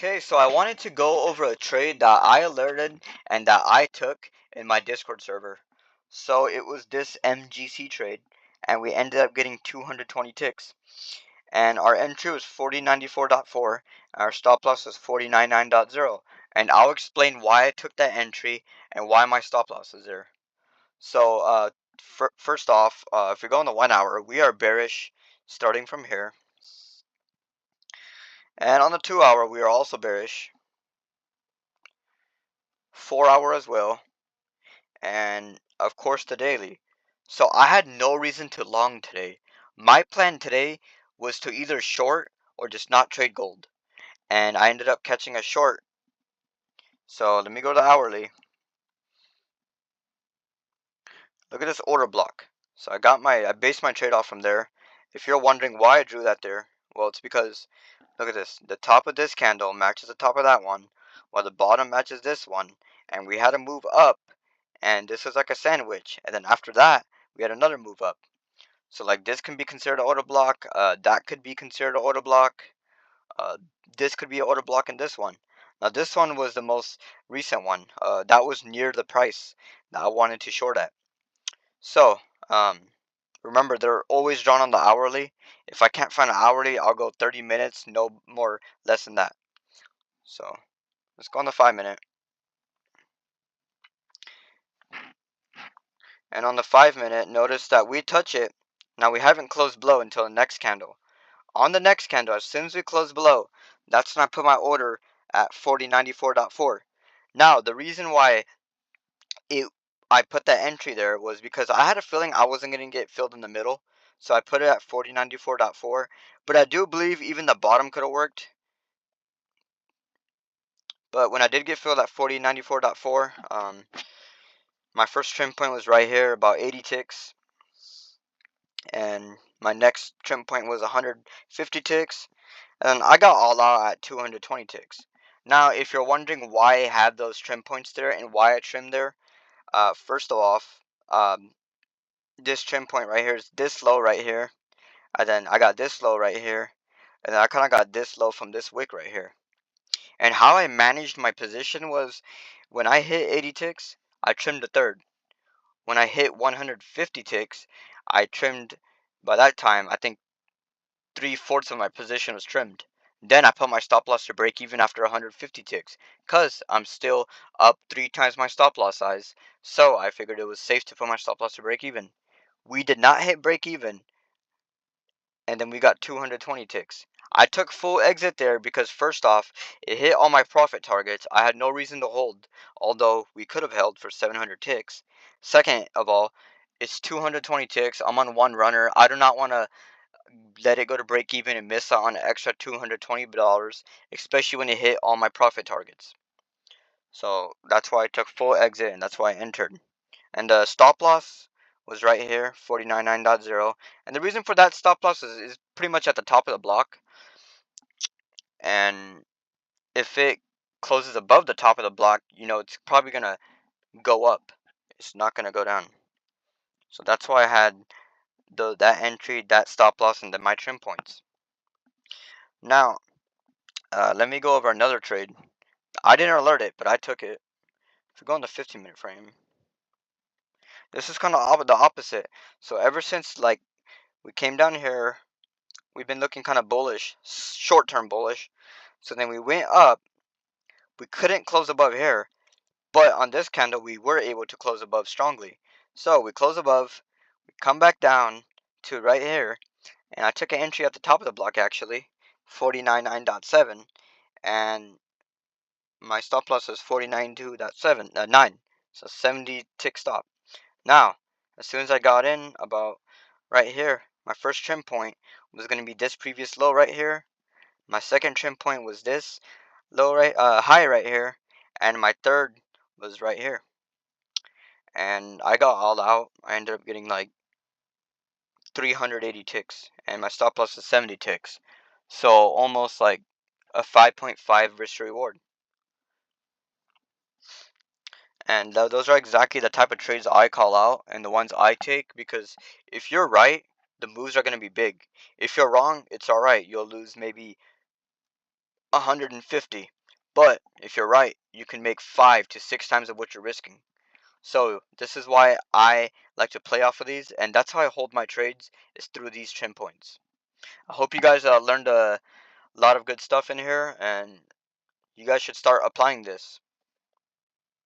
Okay, so I wanted to go over a trade that I alerted and that I took in my Discord server. So it was this MGC trade, and we ended up getting 220 ticks. And our entry was 4094.4, and our stop loss was 4099.0. And I'll explain why I took that entry and why my stop loss is there. So, first off, if we go on the 1 hour, we are bearish starting from here. And on the 2 hour, we are also bearish. 4 hour as well, and of course the daily. So I had no reason to long today. My plan today was to either short or just not trade gold. And I ended up catching a short. So let me go to hourly. Look at this order block. So I based my trade off from there. If you're wondering why I drew that there, well, it's because look at this. The top of this candle matches the top of that one, while the bottom matches this one. And we had to move up, and this was like a sandwich. And then after that, we had another move up. So like this can be considered an order block. That could be considered an order block. Uh, this could be an order block in this one. Now this one was the most recent one. That was near the price that I wanted to short at. So remember, they're always drawn on the hourly. If I can't find an hourly, I'll go 30 minutes, no more, less than that. So let's go on the 5 minute. And on the 5 minute, notice that we touch it. Now we haven't closed below until the next candle. On the next candle, as soon as we close below, that's when I put my order at 4094.4. Now, the reason why it I put that entry there was because I had a feeling I wasn't going to get filled in the middle. So I put it at 4094.4. But I do believe even the bottom could have worked. But when I did get filled at 4094.4, my first trim point was right here, about 80 ticks. And my next trim point was 150 ticks. And I got all out at 220 ticks. Now, if you're wondering why I had those trim points there and why I trimmed there, first of all, this trim point right here is this low right here. And then I got this low right here. And then I kind of got this low from this wick right here. And how I managed my position was when I hit 80 ticks, I trimmed a third. When I hit 150 ticks, I trimmed, by that time, I think 3/4 of my position was trimmed. Then I put my stop loss to break even after 150 ticks, cause I'm still up 3 times my stop loss size. So I figured it was safe to put my stop loss to break even. We did not hit break even, and then we got 220 ticks. I took full exit there because first off, it hit all my profit targets. I had no reason to hold, although we could have held for 700 ticks. Second of all, it's 220 ticks. I'm on one runner. I do not want to let it go to break even and miss out on an extra $220, especially when it hit all my profit targets. So that's why I took full exit and that's why I entered. And the stop loss was right here, 499.0. And the reason for that stop loss is pretty much at the top of the block. And if it closes above the top of the block, it's probably going to go up. It's not going to go down. So that's why I had that entry, that stop loss, and then my trim points. Now, let me go over another trade. I didn't alert it, but I took it. If we go on the 15-minute frame, this is kind of the opposite. So ever since like we came down here, we've been looking kind of bullish, short-term bullish. So then we went up. We couldn't close above here, but on this candle we were able to close above strongly. So we close above, we come back down to right here, and I took an entry at the top of the block actually, 49.9.7, and my stop loss is 49.2.7, 9, so 70 tick stop. Now, as soon as I got in about right here, my first trim point was going to be this previous low right here. My second trim point was this high right here, and my third was right here. And I got all out. I ended up getting like 380 ticks, and my stop loss is 70 ticks. So almost like a 5.5 risk reward. And those are exactly the type of trades I call out and the ones I take, because if you're right, the moves are going to be big. If you're wrong, it's alright. You'll lose maybe 150. But if you're right, you can make 5 to 6 times of what you're risking. So this is why I like to play off of these, and that's how I hold my trades, is through these trim points. I hope you guys learned a lot of good stuff in here, and you guys should start applying this.